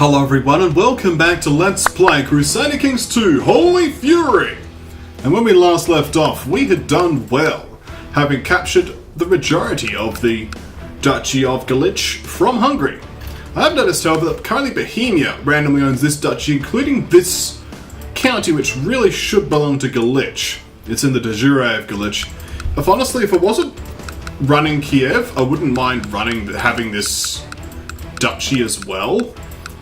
Hello everyone and welcome back to Let's Play Crusader Kings 2 Holy Fury! And when we last left off, we had done well, having captured the majority of the Duchy of Galich from Hungary. I have noticed, however, that currently Bohemia randomly owns this duchy, including this county which really should belong to Galich. It's in the jure of Galich. If I wasn't running Kiev, I wouldn't mind having this duchy as well.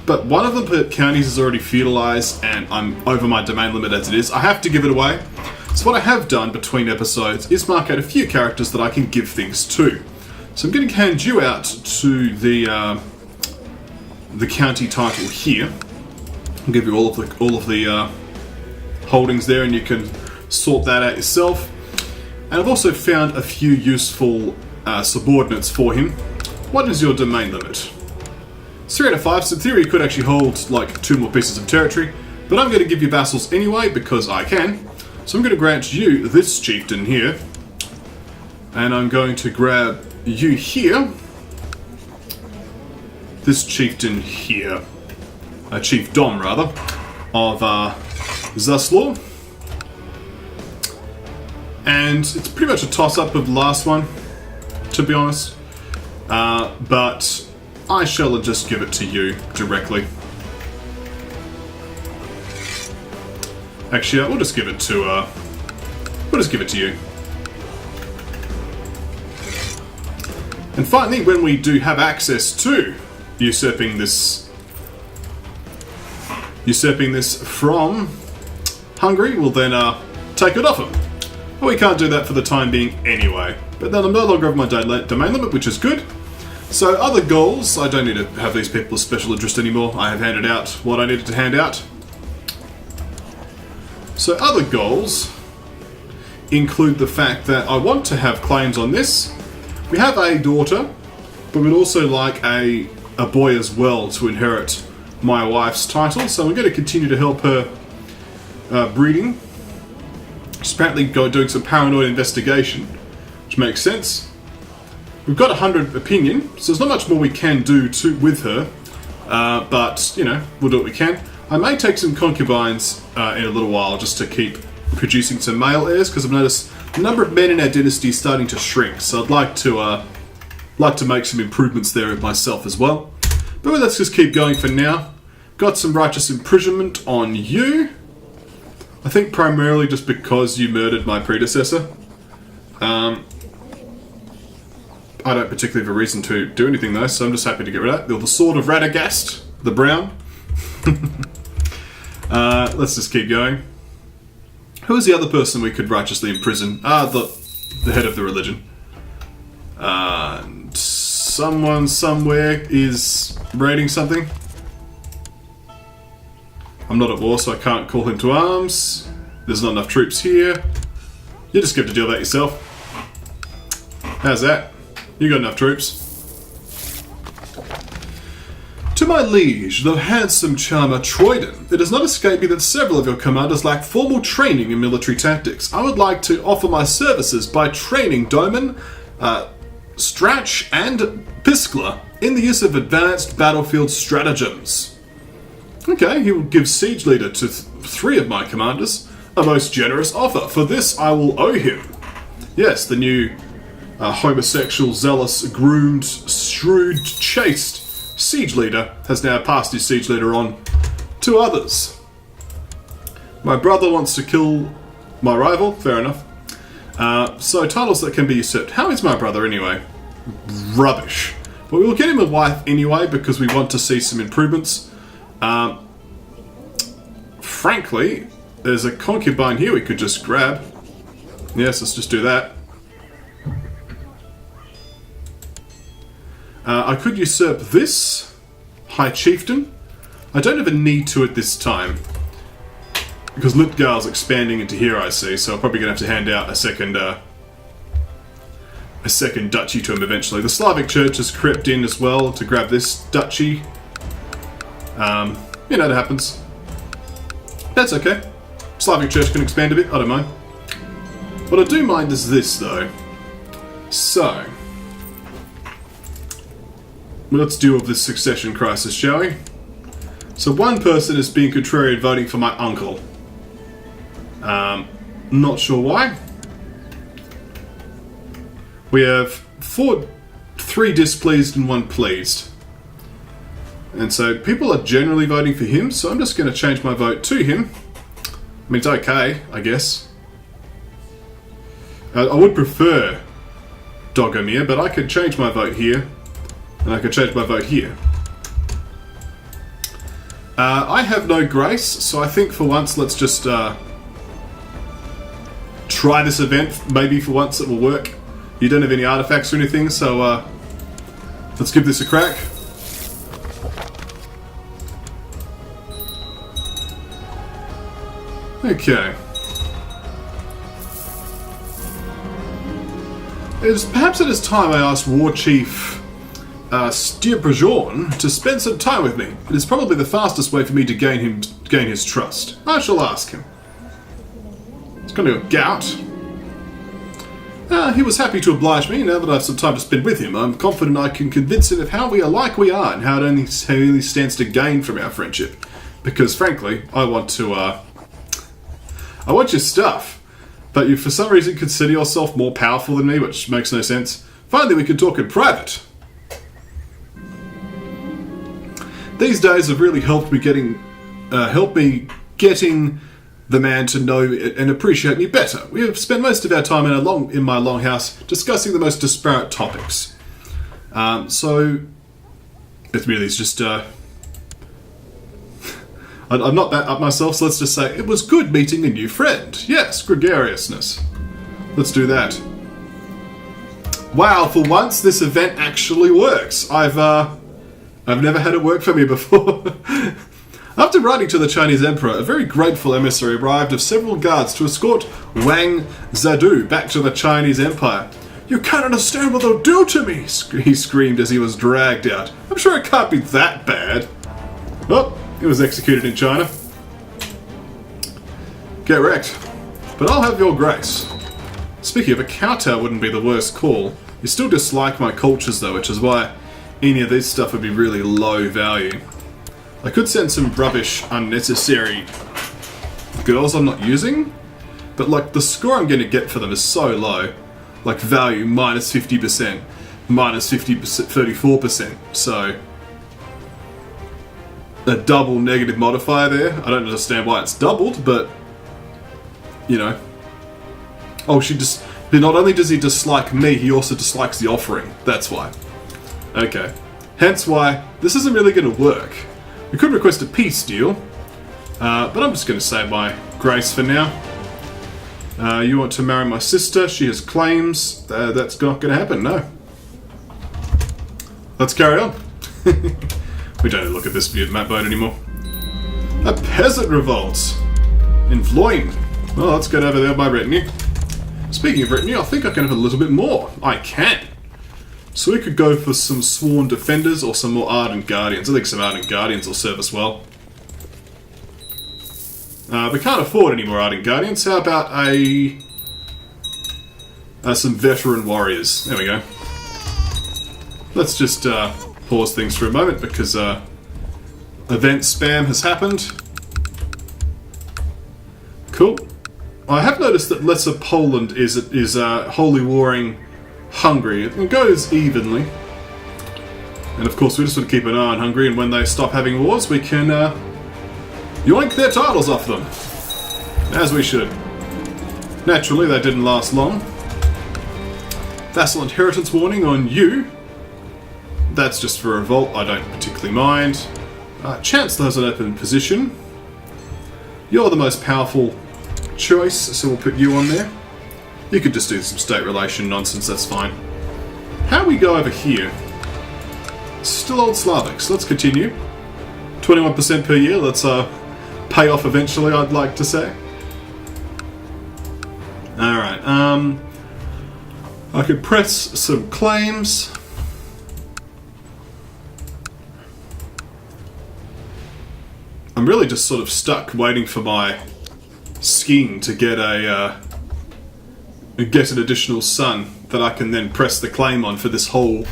But one of the counties is already feudalized and I'm over my domain limit as it is. I have to give it away. So what I have done between episodes is mark out a few characters that I can give things to. So I'm going to hand you out to the county title here. I'll give you all of the holdings there and you can sort that out yourself. And I've also found a few useful subordinates for him. What is your domain limit? 3 out of 5, so in theory you could actually hold like 2 more pieces of territory, but I'm going to give you vassals anyway because I can. So I'm going to grant you this chieftain here, and I'm going to grab you here, this chieftain here, chiefdom rather, of Zaslaw. And it's pretty much a toss-up of the last one, to be honest, but I shall just give it to you directly. Actually, we'll just give it to you. And finally, when we do have access to usurping this from Hungary, we'll then take it off him. Well, we can't do that for the time being anyway. But then I'm no longer over my domain limit, which is good. So other goals, I don't need to have these people as special interest anymore. I have handed out what I needed to hand out. So other goals include the fact that I want to have claims on this. We have a daughter, but we'd also like a boy as well to inherit my wife's title. So we're going to continue to help her breeding. She's apparently doing some paranoid investigation, which makes sense. We've got 100 opinion, so there's not much more we can do with her, but, you know, we'll do what we can. I may take some concubines in a little while just to keep producing some male heirs, because I've noticed the number of men in our dynasty is starting to shrink, so I'd like to make some improvements there myself as well. But let's just keep going for now. Got some righteous imprisonment on you. I think primarily just because you murdered my predecessor. I don't particularly have a reason to do anything though, so I'm just happy to get rid of that. The Sword of Radagast, the Brown. Let's just keep going. Who is the other person we could righteously imprison? The head of the religion. Someone somewhere is raiding something. I'm not at war, so I can't call him to arms. There's not enough troops here. You just get to deal with that yourself. How's that? You got enough troops. To my liege, the handsome charmer Troyden, it does not escape me that several of your commanders lack formal training in military tactics. I would like to offer my services by training Doman, Strach, and Piskler in the use of advanced battlefield stratagems. Okay, he will give siege leader to 3 of my commanders. A most generous offer. For this, I will owe him. Yes, the new homosexual, zealous, groomed, shrewd, chaste siege leader has now passed his siege leader on to others. My brother wants to kill my rival. Fair enough. So titles that can be usurped. How is my brother anyway? Rubbish. But we will get him a wife anyway because we want to see some improvements. Frankly, there's a concubine here we could just grab. Yes, let's just do that. I could usurp this High Chieftain. I don't have a need to at this time. Because Lutgar's expanding into here, I see, so I'm probably going to have to hand out a second duchy to him eventually. The Slavic Church has crept in as well to grab this duchy. You know, that happens. That's okay. Slavic Church can expand a bit, I don't mind. What I do mind is this, though. So, let's deal with this succession crisis, shall we? So one person is being contrarian voting for my uncle. Not sure why. We have 3 displeased and 1 pleased. And so people are generally voting for him, so I'm just going to change my vote to him. I mean, it's okay, I guess. I would prefer Dogomir, but I could change my vote here. And I could change my vote here. I have no grace, so I think for once let's just try this event. Maybe for once it will work. You don't have any artifacts or anything, so let's give this a crack. Okay. Perhaps it is time I asked War Chief Stierbrajorn to spend some time with me. It is probably the fastest way for me to gain his trust. I shall ask him. It's going to go gout. He was happy to oblige me. Now that I have some time to spend with him, I'm confident I can convince him of how we are like we are and how it only stands to gain from our friendship. Because frankly, I want your stuff, but you for some reason consider yourself more powerful than me, which makes no sense. Finally, we can talk in private. These days have really helped me getting the man to know and appreciate me better. We have spent most of our time in my longhouse discussing the most disparate topics. So it really is just I'm not that up myself, so let's just say it was good meeting a new friend. Yes, gregariousness. Let's do that. Wow, for once this event actually works. I've never had it work for me before. After writing to the Chinese Emperor, a very grateful emissary arrived of several guards to escort Wang Zadu back to the Chinese Empire. You can't understand what they'll do to me, he screamed as he was dragged out. I'm sure it can't be that bad. Oh. He was executed in China. Get wrecked. But I'll have your grace. Speaking of, a kowtow wouldn't be the worst call. You still dislike my cultures though, which is why any of this stuff would be really low value. I could send some rubbish, unnecessary girls I'm not using, but like the score I'm going to get for them is so low. Like value minus 50%, minus 50%, 34%, so a double negative modifier there. I don't understand why it's doubled, but you know. Oh, not only does he dislike me, he also dislikes the offering. That's why. Okay. Hence why this isn't really going to work. We could request a peace deal, but I'm just going to say my grace for now. You want to marry my sister? She has claims. That's not going to happen, no. Let's carry on. We don't look at this map boat anymore. A peasant revolt in Vloin. Well, let's get over there with my retinue. Speaking of retinue, I think I can have a little bit more. I can. So we could go for some sworn defenders or some more ardent guardians. I think some ardent guardians will serve us well. We can't afford any more ardent guardians. How about some veteran warriors? There we go. Let's just pause things for a moment because event spam has happened. Cool. I have noticed that Lesser Poland is holy warring Hungary. It goes evenly. And of course we just want to keep an eye on Hungary, and when they stop having wars we can yoink their titles off them. As we should. Naturally they didn't last long. Vassal inheritance warning on you. That's just for revolt, I don't particularly mind. Chancellor has an open position. You're the most powerful choice, so we'll put you on there. You could just do some state relation nonsense, that's fine. How we go over here? Still old Slavics, let's continue. 21% per year, let's pay off eventually, I'd like to say. Alright, I could press some claims. I'm really just sort of stuck waiting for my skiing to get an additional son that I can then press the claim on for this whole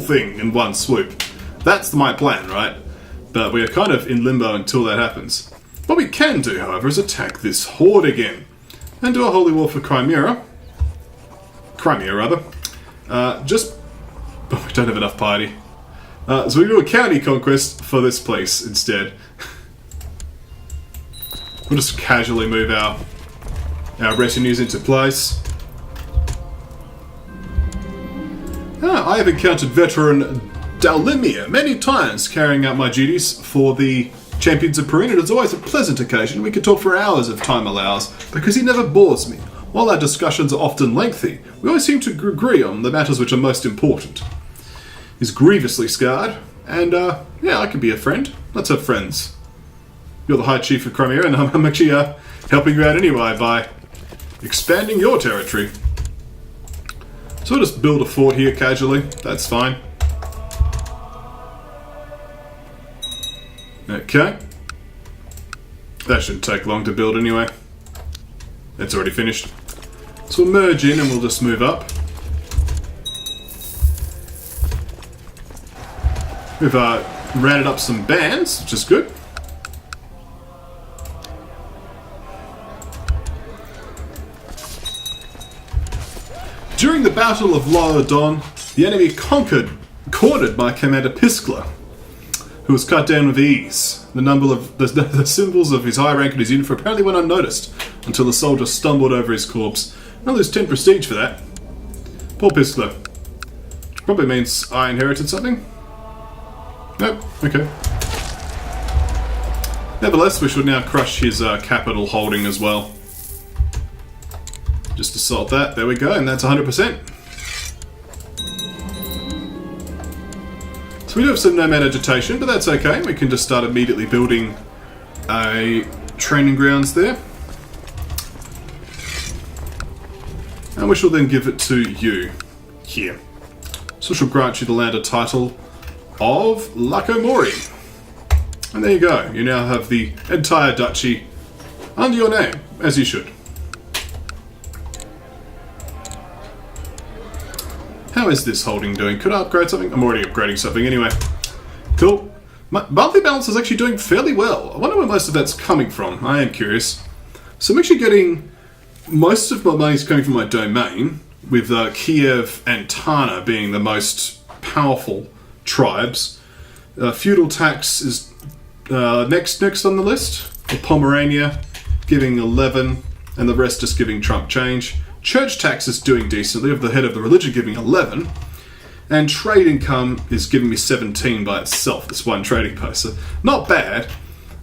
thing in one swoop. That's my plan, right? But we are kind of in limbo until that happens. What we can do, however, is attack this horde again. And do a holy war for Crimea. Crimea, rather. Oh, we don't have enough piety. So we do a county conquest for this place instead. We'll just casually move our retinues into place. I have encountered veteran Dalimir many times carrying out my duties for the Champions of Perun. It is always a pleasant occasion. We could talk for hours if time allows, because he never bores me. While our discussions are often lengthy, we always seem to agree on the matters which are most important. He's grievously scarred, and yeah, I could be a friend. Let's have friends. You're the High Chief of Crimea, and I'm actually helping you out anyway by expanding your territory. So we'll just build a fort here casually. That's fine. Okay. That shouldn't take long to build anyway. It's already finished. So we'll merge in and we'll just move up. We've rounded up some bands, which is good. During the Battle of Lower Don, the enemy cornered my commander Piskler, who was cut down with ease. The symbols of his high rank and his uniform apparently went unnoticed until the soldier stumbled over his corpse. I'll lose 10 prestige for that. Poor Piskler. Which probably means I inherited something. Nope, okay. Nevertheless, we should now crush his capital holding as well. Just assault that, there we go, and that's 100%. So we do have some nomad agitation, but that's okay. We can just start immediately building a training grounds there. And we shall then give it to you here. So we shall grant you the landed title of Lakomori. And there you go. You now have the entire duchy under your name, as you should. How is this holding doing? Could I upgrade something? I'm already upgrading something anyway. Cool. My monthly balance is actually doing fairly well. I wonder where most of that's coming from. I am curious. So I'm actually getting... most of my money's coming from my domain, with Kiev and Tana being the most powerful tribes. Feudal tax is next on the list. For Pomerania, giving 11, and the rest just giving Trump change. Church tax is doing decently, with the head of the religion giving 11. And trade income is giving me 17 by itself, this one trading post. So not bad.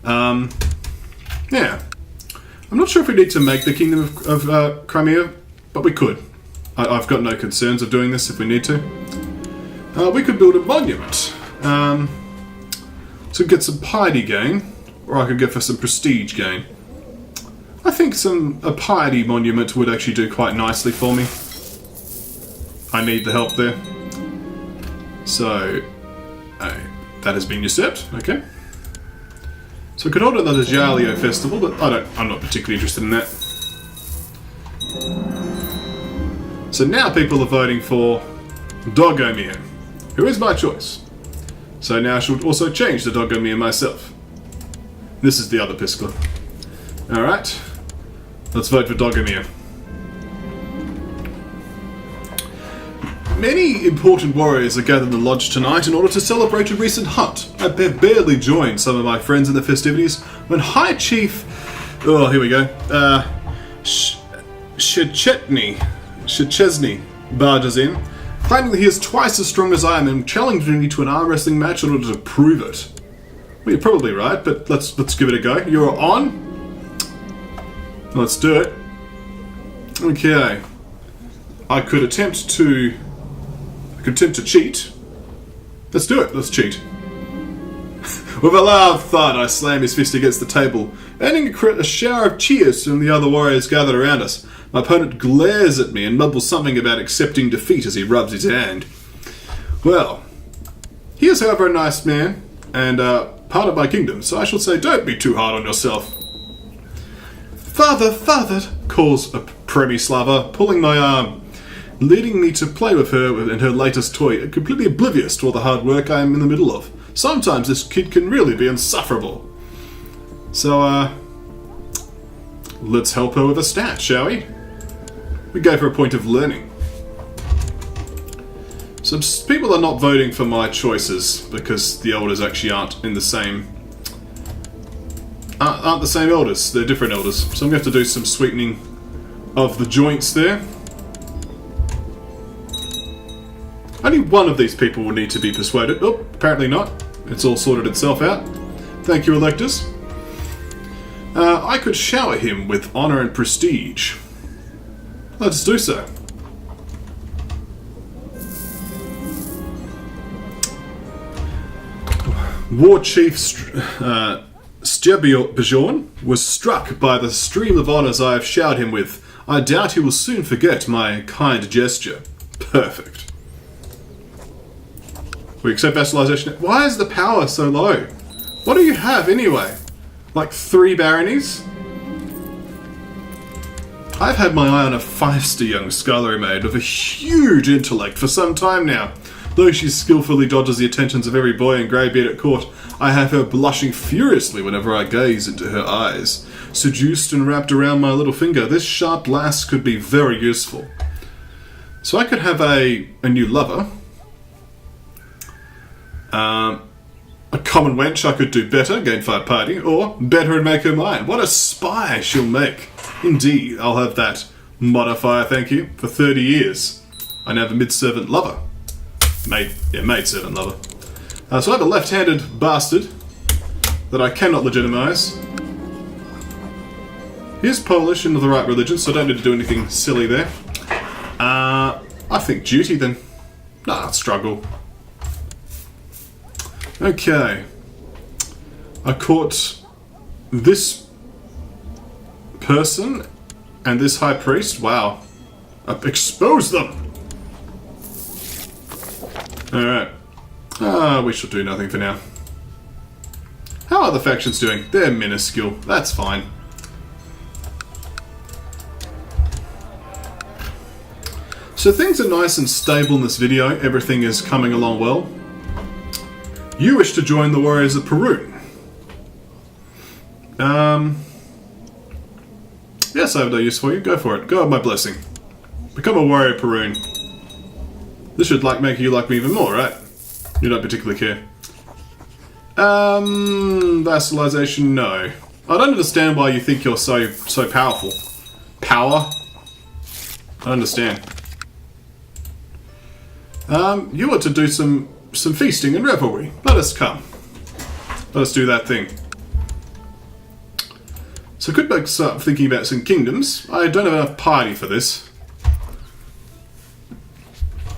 Yeah. I'm not sure if we need to make the Kingdom of Crimea, but we could. I've got no concerns of doing this if we need to. We could build a monument. To get some piety gain, or I could go for some prestige gain. I think a piety monument would actually do quite nicely for me. I need the help there. So, that has been usurped, okay. So we could hold another Jaleo festival, but I'm not particularly interested in that. So now people are voting for Dogomir, who is my choice. So now I should also change to Dogomir myself. This is the other Piskler. Alright, let's vote for Dogomir. Many important warriors are gathered in the lodge tonight in order to celebrate a recent hunt. I barely joined some of my friends in the festivities when High Chief... oh, here we go. Shechesny barges in, claiming that he is twice as strong as I am and challenging me to an arm wrestling match in order to prove it. Well, you're probably right, but let's give it a go. You're on? Let's do it. Okay. I could attempt to cheat. Let's do it. Let's cheat. With a loud thud, I slam his fist against the table, earning a shower of cheers from the other warriors gathered around us. My opponent glares at me and mumbles something about accepting defeat as he rubs his hand. Well, he is, however, a nice man, and part of my kingdom, so I shall say don't be too hard on yourself. Father, calls a Premislava, pulling my arm, leading me to play with her and her latest toy, completely oblivious to all the hard work I am in the middle of. Sometimes this kid can really be insufferable. So, let's help her with a stat, shall we? We gave her a point of learning. Some people are not voting for my choices because the elders actually aren't in the same... aren't the same elders, they're different elders. So I'm going to have to do some sweetening of the joints there. Only one of these people will need to be persuaded. Oh, apparently not. It's all sorted itself out. Thank you, electors. I could shower him with honor and prestige. Let's do so. War Chief Stjerbjorn was struck by the stream of honors I have showered him with. I doubt he will soon forget my kind gesture. Perfect. We accept vassalization. Why is the power so low? What do you have anyway? Like 3 baronies? I've had my eye on a feisty young scullery maid with a huge intellect for some time now. Though she skillfully dodges the attentions of every boy and greybeard at court, I have her blushing furiously whenever I gaze into her eyes. Seduced and wrapped around my little finger, this sharp lass could be very useful. So I could have a new lover. A common wench I could do better, gain 5 party, or better and make her mine. What a spy she'll make. Indeed, I'll have that modifier, thank you, for 30 years. I now have a mid-servant lover. Maid-servant lover. So I have a left-handed bastard that I cannot legitimize. He is Polish and of the right religion, so I don't need to do anything silly there. I think duty then. Nah, struggle. Okay. I caught this person and this high priest. Wow. Expose them! Alright. We shall do nothing for now. How are the factions doing? They're minuscule. That's fine. So things are nice and stable in this video. Everything is coming along well. You wish to join the warriors of Peru. Yes, I have no use for you. Go for it. Go have my blessing. Become a warrior of Peru. This should make you like me even more, right? You don't particularly care. Vassalization, no. I don't understand why you think you're so powerful. Power? I don't understand. You ought to do some feasting and revelry. Let us come. Let us do that thing. So I could start thinking about some kingdoms. I don't have enough party for this.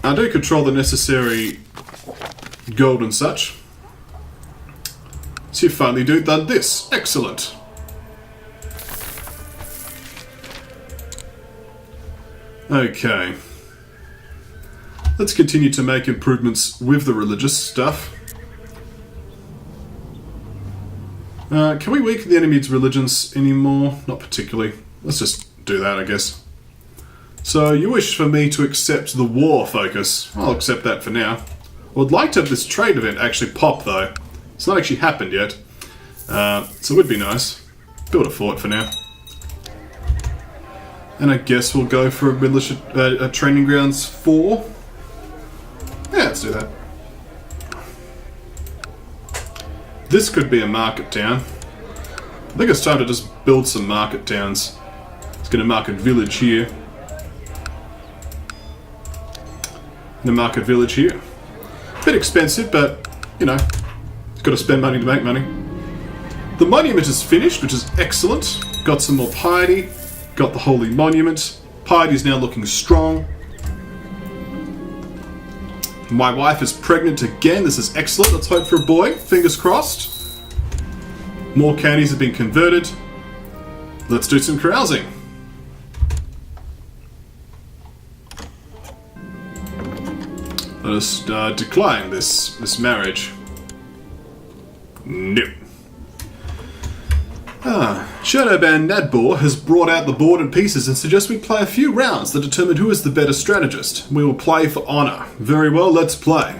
I do control the necessary gold and such. So you finally done this. Excellent. Okay. Let's continue to make improvements with the religious stuff. Can we weaken the enemy's religions anymore? Not particularly. Let's just do that, I guess. So, you wish for me to accept the war focus. I'll accept that for now. I would like to have this trade event actually pop, though. It's not actually happened yet. So it would be nice. Build a fort for now. And I guess we'll go for a militia training grounds 4. Yeah, let's do that. This could be a market town. I think it's time to just build some market towns. Let's get a market village here. And a market village here. Bit expensive, but, you know, you've got to spend money to make money. The monument is finished, which is excellent. Got some more piety. Got the holy monument. Piety is now looking strong. My wife is pregnant again. This is excellent. Let's hope for a boy. Fingers crossed. More counties have been converted. Let's do some carousing. Let us decline this marriage. No. Shadowban Nadbor has brought out the board and pieces and suggests we play a few rounds that determine who is the better strategist. We will play for honor. Very well, let's play.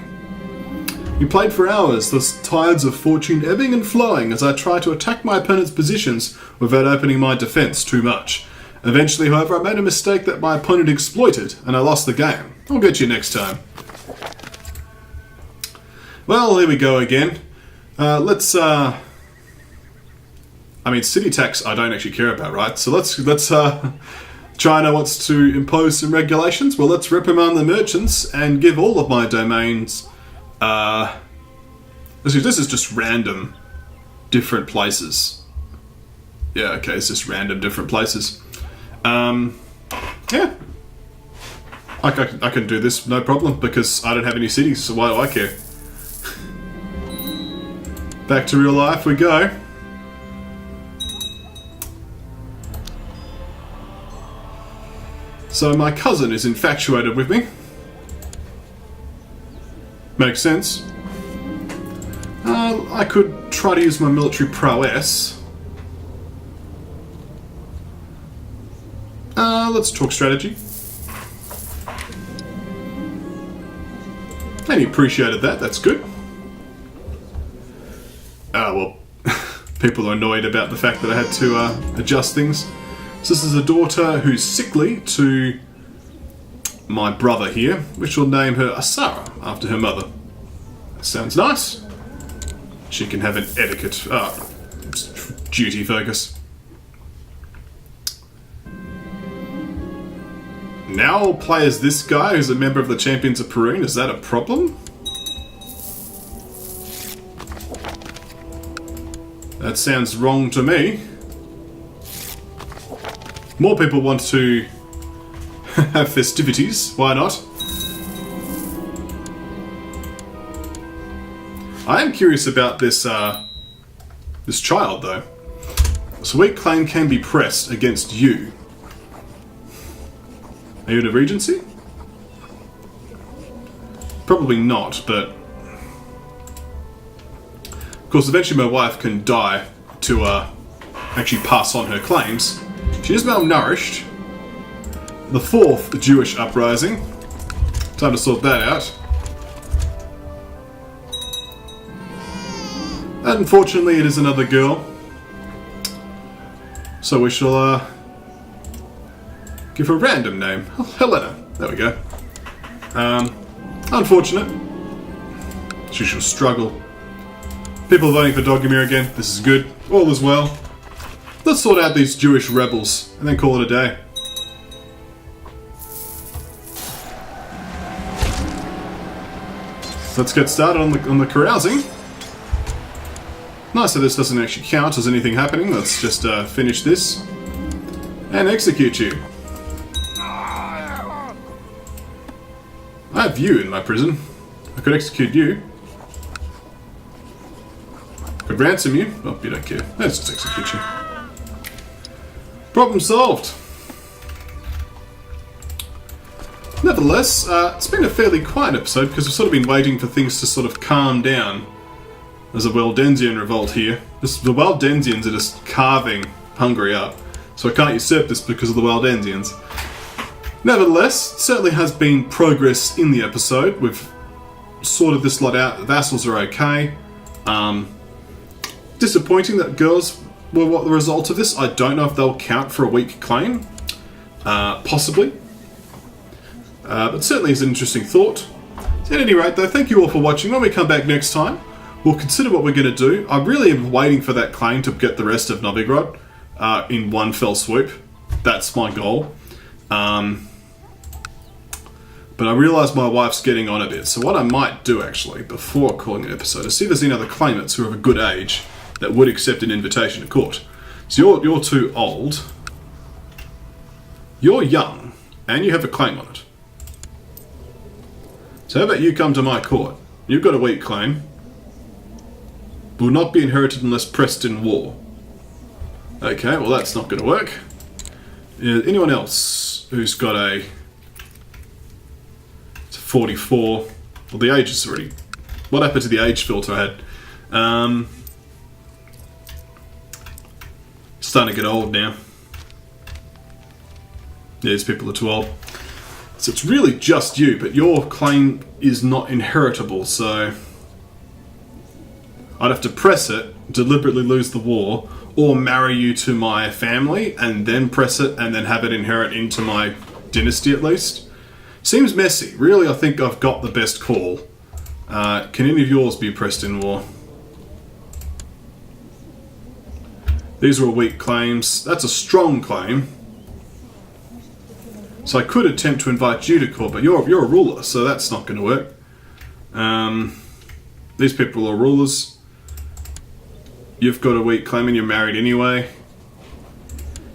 We played for hours, the tides of fortune ebbing and flowing as I tried to attack my opponent's positions without opening my defence too much. Eventually, however, I made a mistake that my opponent exploited, and I lost the game. I'll get you next time. Well, here we go again. I mean, city tax I don't actually care about, right? So let's China wants to impose some regulations. Well, let's reprimand the merchants and give all of my domains. This is just random, different places. Yeah, okay, it's just random, different places. Yeah, I can do this no problem because I don't have any cities. So why do I care? Back to real life we go. So my cousin is infatuated with me. Makes sense. I could try to use my military prowess. Let's talk strategy. And he appreciated that, that's good. Well, people are annoyed about the fact that I had to adjust things. So this is a daughter who's sickly to my brother here, which will name her Asara after her mother. Sounds nice. She can have an etiquette, duty focus. Now I'll play as this guy who's a member of the Champions of Perun. Is that a problem? That sounds wrong to me. More people want to have festivities. Why not? I am curious about this this child, though. So weak claim can be pressed against you. Are you in a regency? Probably not, but of course eventually my wife can die to actually pass on her claims. She is malnourished. The fourth Jewish uprising. Time to sort that out. Unfortunately, it is another girl. So we shall give her a random name. Helena. There we go. Unfortunate. She shall struggle. People are voting for Dogomir again. This is good. All is well. Let's sort out these Jewish rebels and then call it a day. Let's get started on the carousing. Nice that this doesn't actually count as anything happening. Let's just finish this and execute you. I have you in my prison. I could execute you. Could ransom you. Oh, you don't care. Let's just execute you. Problem solved. Nevertheless, it's been a fairly quiet episode because we've sort of been waiting for things to sort of calm down. There's a Waldensian revolt here. The Waldensians are just carving Hungary up, so I can't usurp this because of the Waldensians. Nevertheless, it certainly has been progress in the episode. We've sorted this lot out. The vassals are okay. Disappointing that girls were what the result of this. I don't know if they'll count for a weak claim. Possibly. But certainly is an interesting thought. So at any rate though, thank you all for watching. When we come back next time, we'll consider what we're going to do. I really am waiting for that claim to get the rest of Novigrad in one fell swoop. That's my goal. But I realise my wife's getting on a bit. So what I might do actually, before calling an episode, is see if there's any other claimants who are of a good age that would accept an invitation to court. So you're too old. You're young. And you have a claim on it. So how about you come to my court? You've got a weak claim. Will not be inherited unless pressed in war. Okay, well that's not going to work. Anyone else who's got a 44? Well, the age is already... What happened to the age filter I had? Starting to get old now. Yeah, these people are too old. So it's really just you, but your claim is not inheritable, so... I'd have to press it, deliberately lose the war, or marry you to my family, and then press it, and then have it inherit into my dynasty at least. Seems messy. Really, I think I've got the best call. Can any of yours be oppressed in war? These are all weak claims. That's a strong claim. So I could attempt to invite you to court, but you're a ruler, so that's not going to work. These people are rulers. You've got a weak claim and you're married anyway.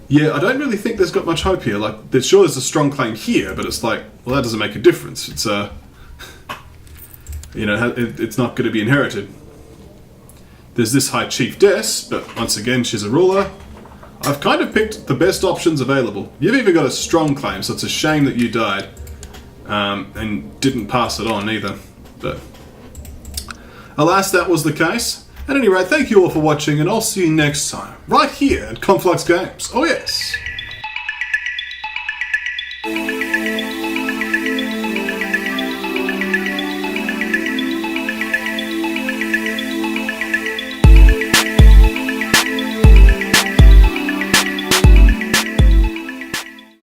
Yeah, I don't really think there's got much hope here. Like, there's a strong claim here, but it's like, well, that doesn't make a difference. It's it's not going to be inherited. There's this High Chiefess, but once again, she's a ruler. I've kind of picked the best options available. You've even got a strong claim, so it's a shame that you died and didn't pass it on either. But alas, that was the case. At any rate, thank you all for watching, and I'll see you next time, right here at KonfluxGames. Oh yes!